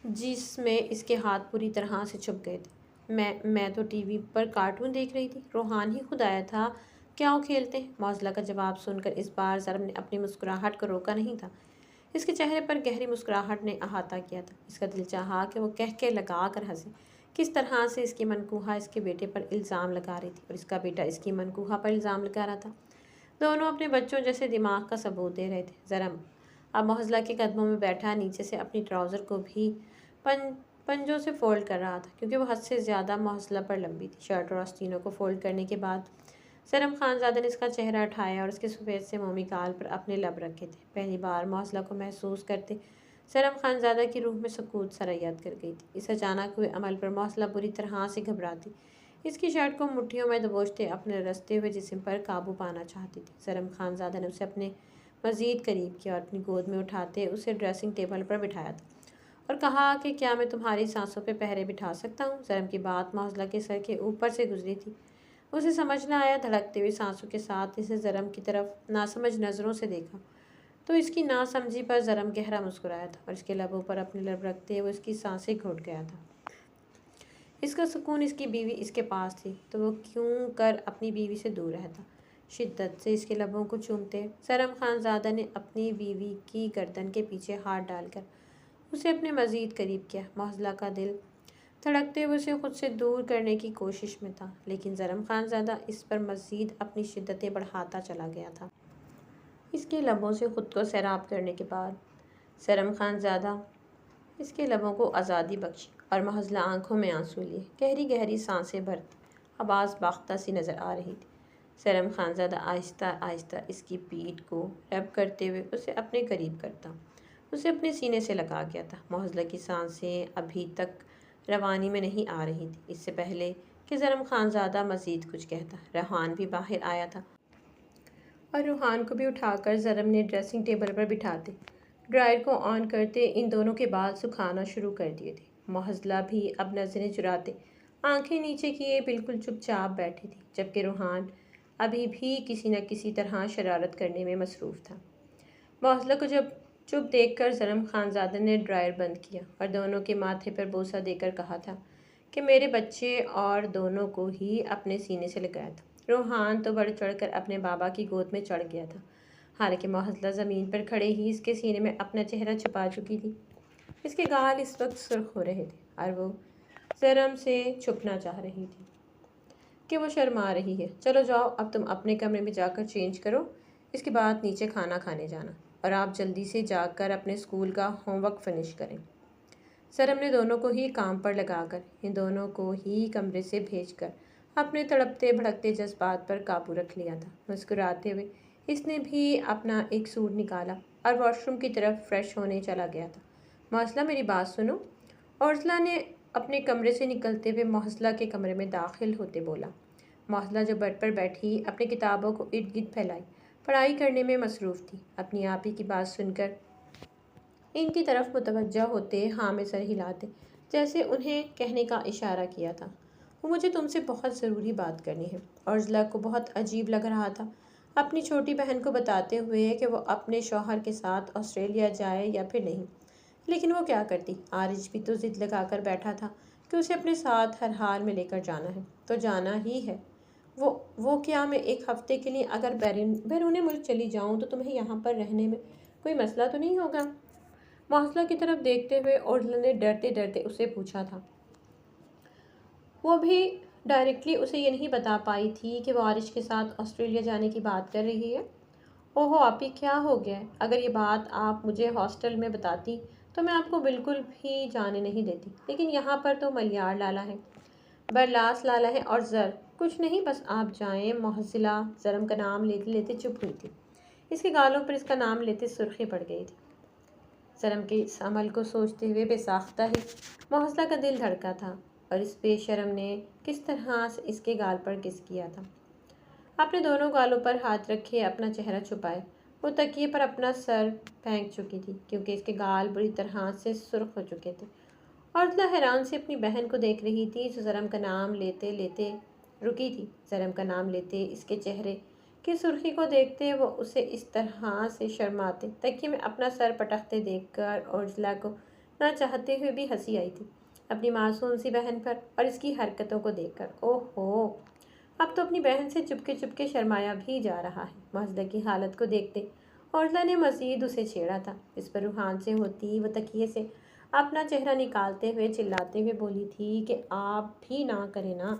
جس میں اس کے ہاتھ پوری طرح سے چھپ گئے تھے۔ میں تو ٹی وی پر کارٹون دیکھ رہی تھی، روحان ہی خود آیا تھا، کیا وہ کھیلتے ہیں؟ معضلہ کا جواب سن کر اس بار زرم نے اپنی مسکراہٹ کو روکا نہیں تھا۔ اس کے چہرے پر گہری مسکراہٹ نے احاطہ کیا تھا۔ اس کا دل چاہا کہ وہ کہہ لگا کر ہنسے۔ کس طرح سے اس کی منکوہا اس کے بیٹے پر الزام لگا رہی تھی اور اس کا بیٹا اس کی منکوہا پر الزام لگا رہا تھا۔ دونوں اپنے بچوں جیسے دماغ کا ثبوت دے رہے تھے۔ زرم اب معضلہ کے قدموں میں بیٹھا نیچے سے اپنی ٹراؤزر کو بھی پنجوں سے فولڈ کر رہا تھا، کیونکہ وہ حد سے زیادہ معضلہ پر لمبی تھی۔ شرٹ اور آستینوں کو فولڈ کرنے کے بعد زرم خانزادہ نے اس کا چہرہ اٹھایا اور اس کے سفید سے مومی گال پر اپنے لب رکھے تھے۔ پہلی بار معضلہ کو محسوس کرتے زرم خانزادہ کی روح میں سکوت سرایت کر گئی تھی۔ اس اچانک ہوئے عمل پر معضلہ بری طرح سے گھبراتی، اس کی شرٹ کو مٹھیوں میں دبوچتے اپنے رستے ہوئے جسم پر قابو پانا چاہتی تھی۔ زرم خانزادہ نے اسے اپنے مزید قریب کیا اور اپنی گود میں اٹھاتے اسے ڈریسنگ ٹیبل پر بٹھایا تھا اور کہا کہ کیا میں تمہاری سانسوں پہ پہرے بٹھا سکتا ہوں؟ زرم کی بات معضلہ کے سر کے اوپر سے گزری تھی۔ اسے سمجھ نہ آیا، دھڑکتے ہوئے سانسوں کے ساتھ اسے زرم کی طرف ناسمجھ نظروں سے دیکھا تو اس کی ناسمجھی پر زرم گہرا مسکرایا تھا اور اس کے لبوں پر اپنے لب رکھتے ہوئے اس کی سانسیں گھٹ گیا تھا۔ اس کا سکون، اس کی بیوی اس کے پاس تھی تو وہ کیوں کر اپنی بیوی سے دور رہتا؟ شدت سے اس کے لبوں کو چومتے زرم خانزادہ نے اپنی بیوی کی گردن کے پیچھے ہاتھ ڈال کر اسے اپنے مزید قریب کیا۔ معضلہ کا دل دھڑکتے ہوئے اسے خود سے دور کرنے کی کوشش میں تھا، لیکن زرم خانزادہ اس پر مزید اپنی شدتیں بڑھاتا چلا گیا تھا۔ اس کے لبوں سے خود کو سیراب کرنے کے بعد زرم خانزادہ اس کے لبوں کو آزادی بخشی اور معضلہ آنکھوں میں آنسو لیے گہری گہری سانسیں بھرتی آواز باختہ سی نظر آ رہی تھی۔ زرم خانزادہ آہستہ آہستہ اس کی پیٹھ کو رب کرتے ہوئے اسے اپنے قریب کرتا اسے اپنے سینے سے لگا گیا تھا۔ معضلہ کی سانسیں ابھی تک روانی میں نہیں آ رہی تھی۔ اس سے پہلے کہ زرم خانزادہ مزید کچھ کہتا، روحان بھی باہر آیا تھا اور روحان کو بھی اٹھا کر زرم نے ڈریسنگ ٹیبل پر بٹھاتے ڈرائر کو آن کرتے ان دونوں کے بال سکھانا شروع کر دیے تھے۔ معضلہ بھی اب نظریں چراتے آنکھیں نیچے کیے بالکل چپ چاپ بیٹھی تھی، جبکہ روحان ابھی بھی کسی نہ کسی طرح شرارت کرنے میں مصروف تھا۔ معضلہ کو جب چپ دیکھ کر زرم خانزادہ نے ڈرائر بند کیا اور دونوں کے ماتھے پر بوسہ دے کر کہا تھا کہ میرے بچے اور دونوں کو ہی اپنے سینے سے لگایا تھا۔ روحان تو بڑھ چڑھ کر اپنے بابا کی گود میں چڑھ گیا تھا، حالانکہ معضلہ زمین پر کھڑے ہی اس کے سینے میں اپنا چہرہ چھپا چکی تھی۔ اس کے گال اس وقت سرخ ہو رہے تھے اور وہ زرم سے چھپنا چاہ رہی تھی کہ وہ شرما رہی ہے۔ چلو جاؤ، اب تم اپنے کمرے میں جا کر چینج کرو، اس کے بعد نیچے کھانا کھانے جانا اور آپ جلدی سے جا کر اپنے اسکول کا ہوم ورک فنش کریں۔ زرم نے دونوں کو ہی کام پر لگا کر ان دونوں کو ہی کمرے سے بھیج کر اپنے تڑپتے بھڑکتے جذبات پر قابو رکھ لیا تھا۔ مسکراتے ہوئے اس نے بھی اپنا ایک سوٹ نکالا اور واش روم کی طرف فریش ہونے چلا گیا تھا۔ معضلہ میری بات سنو، عرضلہ نے اپنے کمرے سے نکلتے ہوئے معضلہ کے کمرے میں داخل ہوتے بولا۔ معضلہ جو بیڈ پر بیٹھی اپنی کتابوں کو ارد گرد پھیلائی پڑھائی کرنے میں مصروف تھی، اپنی آپی کی بات سن کر ان کی طرف متوجہ ہوتے ہاں میں سر ہلاتے جیسے انہیں کہنے کا اشارہ کیا تھا، وہ مجھے تم سے بہت ضروری بات کرنی ہے۔ عرضلہ کو بہت عجیب لگ رہا تھا اپنی چھوٹی بہن کو بتاتے ہوئے کہ وہ اپنے شوہر کے ساتھ آسٹریلیا جائے یا پھر نہیں، لیکن وہ کیا کرتی؟ عارج بھی تو ضد لگا کر بیٹھا تھا کہ اسے اپنے ساتھ ہر حال میں لے کر جانا ہے تو جانا ہی ہے۔ وہ کیا میں ایک ہفتے کے لیے اگر بیرون ملک چلی جاؤں تو تمہیں یہاں پر رہنے میں کوئی مسئلہ تو نہیں ہوگا؟ معضلہ کی طرف دیکھتے ہوئے عرضلہ نے ڈرتے ڈرتے اسے پوچھا تھا۔ وہ بھی ڈائریکٹلی اسے یہ نہیں بتا پائی تھی کہ وہ عارج کے ساتھ آسٹریلیا جانے کی بات کر رہی ہے۔ اوہو آپی، کیا ہو گیا ہے؟ اگر یہ بات آپ مجھے ہاسٹل میں بتاتی تو میں آپ کو بالکل بھی جانے نہیں دیتی، لیکن یہاں پر تو ملیار لالا ہے، برلاس لالا ہے اور کچھ نہیں، بس آپ جائیں۔ معضلہ زرم کا نام لیتے لیتے چپ ہوئی تھی، اس کے گالوں پر اس کا نام لیتے سرخی پڑ گئی تھی۔ زرم کے اس عمل کو سوچتے ہوئے بے ساختہ ہی معضلہ کا دل دھڑکا تھا اور اس بے شرم نے کس طرح سے اس کے گال پر کس کیا تھا۔ اپنے دونوں گالوں پر ہاتھ رکھے اپنا چہرہ چھپائے وہ تکیے پر اپنا سر پھینک چکی تھی، کیونکہ اس کے گال بری طرح سے سرخ ہو چکے تھے عورتہ حیران سے اپنی بہن کو دیکھ رہی تھی جو زرم کا نام لیتے لیتے رکی تھی۔ زرم کا نام لیتے اس کے چہرے کی سرخی کو دیکھتے وہ اسے اس طرح سے شرماتے تکیے میں اپنا سر پٹکتے دیکھ کر اورزلا کو نہ چاہتے ہوئے بھی ہنسی آئی تھی اپنی معصوم سی بہن پر اور اس کی حرکتوں کو دیکھ کر۔ اوہ ہو، اب تو اپنی بہن سے چپکے شرمایا بھی جا رہا ہے۔ معزلہ کی حالت کو دیکھتے اورزلا نے مزید اسے چھیڑا تھا۔ اس پر روحان سے ہوتی وہ تکیے سے اپنا چہرہ نکالتے ہوئے چلاتے ہوئے بولی تھی کہ آپ بھی نہ کریں نا،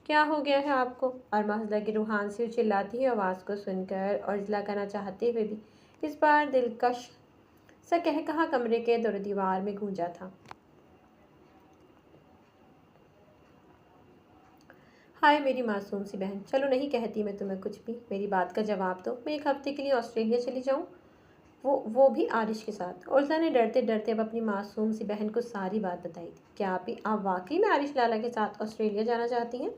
کیا ہو گیا ہے آپ کو؟ اور معزلہ کی روحان سے چلاتی ہوئی آواز کو سن کر اورزلا کا نہ چاہتے ہوئے بھی اس بار دلکش سا کہا کمرے کے دور دیوار میں گونجا تھا۔ ہائے میری معصوم سی بہن، چلو نہیں کہتی میں تمہیں کچھ بھی، میری بات کا جواب دو۔ میں ایک ہفتے کے لیے آسٹریلیا چلی جاؤں، وہ بھی عارش کے ساتھ۔ اورزلا نے ڈرتے ڈرتے اب اپنی معصوم سی بہن کو ساری بات بتائی تھی۔ کیا آپ واقعی میں عارش لالا کے ساتھ آسٹریلیا جانا چاہتی ہیں؟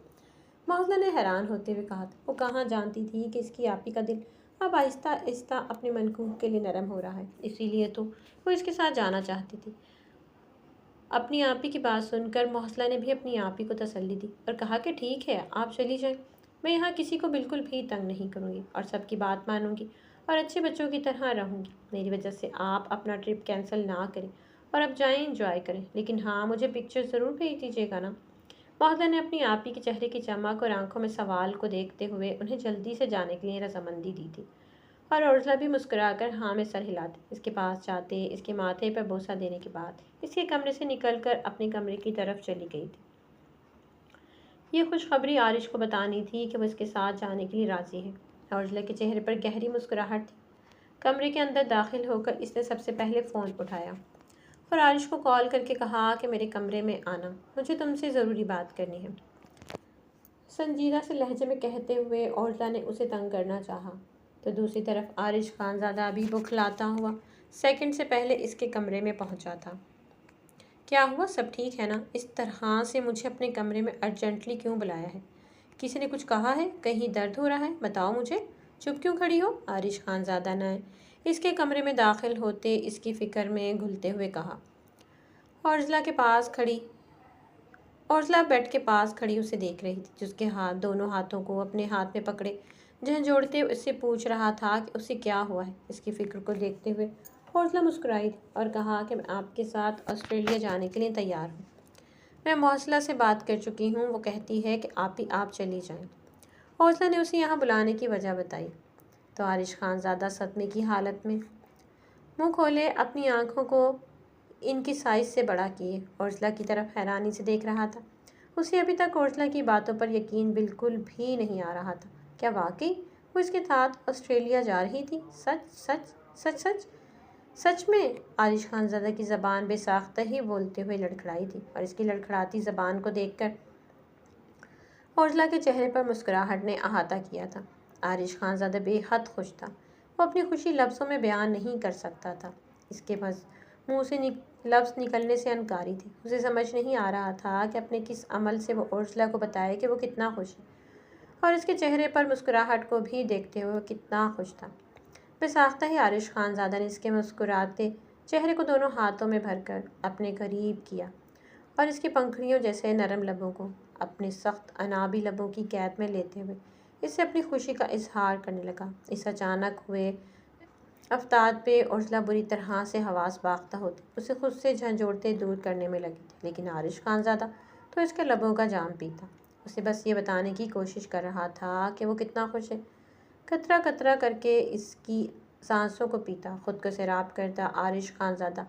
معزلہ نے حیران ہوتے ہوئے کہا تھا۔ وہ کہاں جانتی تھی کہ اس کی آپی کا دل اب آہستہ آہستہ اپنے منقوب کے لیے نرم ہو رہا ہے، اسی لیے تو وہ اس کے ساتھ جانا چاہتی تھی۔ اپنی آپی کی بات سن کر معزلہ نے بھی اپنی آپی کو تسلی دی اور کہا کہ ٹھیک ہے، آپ چلی جائیں، میں یہاں کسی کو بالکل بھی تنگ نہیں کروں گی اور سب کی بات مانوں گی اور اچھے بچوں کی طرح رہوں گی۔ میری وجہ سے آپ اپنا ٹرپ کینسل نہ کریں اور اب جائیں انجوائے کریں، لیکن ہاں مجھے پکچر ضرور بھیج دیجیے گا نا۔ معزلہ نے اپنی آپی کے چہرے کی چمک اور آنکھوں میں سوال کو دیکھتے ہوئے انہیں جلدی سے جانے کے لیے رضامندی دی تھی اور اورزلا بھی مسکرا کر ہاں میں سر ہلاتے اس کے پاس جاتے اس کے ماتھے پر بوسہ دینے کے بعد اس کے کمرے سے نکل کر اپنے کمرے کی طرف چلی گئی تھی۔ یہ خوشخبری عارش کو بتانی تھی کہ وہ اس کے ساتھ جانے کے لیے راضی ہے۔ اورزلا کے چہرے پر گہری مسکراہٹ تھی۔ کمرے کے اندر داخل ہو کر اس نے سب سے پہلے فون اٹھایا اور عارش کو کال کر کے کہا کہ میرے کمرے میں آنا، مجھے تم سے ضروری بات کرنی ہے۔ سنجیدہ سے لہجے میں کہتے ہوئے اورزلا نے اسے تنگ کرنا چاہا تو دوسری طرف عارش خانزادہ بھی بکھلاتا ہوا سیکنڈ سے پہلے اس کے کمرے میں پہنچا تھا۔ کیا ہوا، سب ٹھیک ہے نا؟ اس طرح سے مجھے اپنے کمرے میں ارجنٹلی کیوں بلایا ہے؟ کسی نے کچھ کہا ہے؟ کہیں درد ہو رہا ہے؟ بتاؤ مجھے، چپ کیوں کھڑی ہو؟ عارش خانزادہ نے اس کے کمرے میں داخل ہوتے اس کی فکر میں گھلتے ہوئے کہا۔ اورزلا بیڈ کے پاس کھڑی اسے دیکھ رہی تھی، جس کے دونوں ہاتھوں کو اپنے ہاتھ میں پکڑے جھنجھوڑتے اس سے پوچھ رہا تھا کہ اسے کیا ہوا ہے۔ اس کی فکر کو دیکھتے ہوئے اورزلا مسکرائی اور کہا کہ میں آپ کے ساتھ آسٹریلیا جانے کے لیے تیار ہوں۔ میں معزلہ سے بات کر چکی ہوں، وہ کہتی ہے کہ آپ چلی جائیں۔ اورزلا نے اسے یہاں بلانے کی وجہ بتائی تو عارش خانزادہ صدمے کی حالت میں منہ کھولے اپنی آنکھوں کو ان کی سائز سے بڑا کیے اورزلا کی طرف حیرانی سے دیکھ رہا تھا۔ اسے ابھی تک اورزلا کی باتوں پر یقین بالکل بھی نہیں آ رہا تھا۔ کیا واقعی وہ اس کے ساتھ آسٹریلیا جا رہی تھی؟ سچ سچ سچ سچ سچ میں؟ عارش خانزادہ کی زبان بے ساختہ ہی بولتے ہوئے لڑکھڑائی تھی اور اس کی لڑکھڑاتی زبان کو دیکھ کر اورزلا کے چہرے پر مسکراہٹ نے احاطہ کیا تھا۔ عارش خانزادہ بے حد خوش تھا، وہ اپنی خوشی لفظوں میں بیان نہیں کر سکتا تھا، اس کے بس منہ سے لفظ نکلنے سے انکاری تھی۔ اسے سمجھ نہیں آ رہا تھا کہ اپنے کس عمل سے وہ اورزلا کو بتائے کہ وہ کتنا خوش ہے اور اس کے چہرے پر مسکراہٹ کو بھی دیکھتے ہوئے وہ کتنا خوش تھا۔ بے ساختہ ہی عارش خانزادہ نے اس کے مسکراتے چہرے کو دونوں ہاتھوں میں بھر کر اپنے قریب کیا اور اس کی پنکھڑیوں جیسے نرم لبوں کو اپنے سخت عنابی لبوں کی قید میں لیتے ہوئے اس سے اپنی خوشی کا اظہار کرنے لگا۔ اس اچانک ہوئے افتاد پہ اورزلا بری طرح سے حواس باختہ ہوتی اسے خود سے جھنجھوڑتے دور کرنے میں لگی تھی، لیکن عارش خانزادہ تو اس کے لبوں کا جام پیتا اسے بس یہ بتانے کی کوشش کر رہا تھا کہ وہ کتنا خوش ہے۔ قطرہ قطرہ کر کے اس کی سانسوں کو پیتا، خود کو سیراب کرتا عارش خانزادہ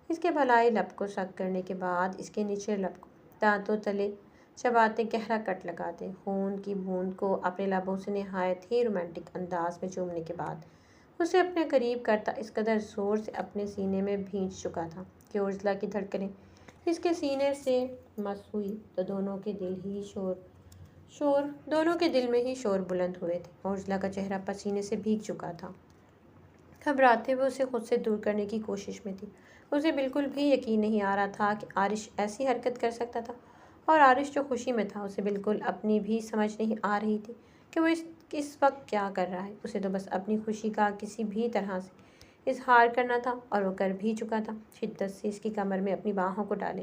اس کے بھلائی لب کو سک کرنے کے بعد اس کے نچلے لب کو دانتوں تلے چباتے گہرا کٹ لگاتے خون کی بوند کو اپنے لبوں سے نہایت ہی رومانٹک انداز میں چومنے کے بعد اسے اپنے قریب کرتا اس قدر زور سے اپنے سینے میں بھینچ چکا تھا کہ اورزلا کی دھڑکنیں اس کے سینے سے مس ہوئی تو دونوں کے دل میں ہی شور بلند ہوئے تھے۔ اورزلا کا چہرہ پسینے سے بھیگ چکا تھا، گھبراتے ہوئے اسے خود سے دور کرنے کی کوشش میں تھی۔ اسے بالکل بھی یقین نہیں آ رہا تھا کہ عارش ایسی حرکت کر سکتا تھا اور عارش جو خوشی میں تھا اسے بالکل اپنی بھی سمجھ نہیں آ رہی تھی کہ وہ اس وقت کیا کر رہا ہے۔ اسے تو بس اپنی خوشی کا کسی بھی طرح سے اظہار کرنا تھا اور وہ کر بھی چکا تھا۔ شدت سے اس کی کمر میں اپنی باہوں کو ڈالے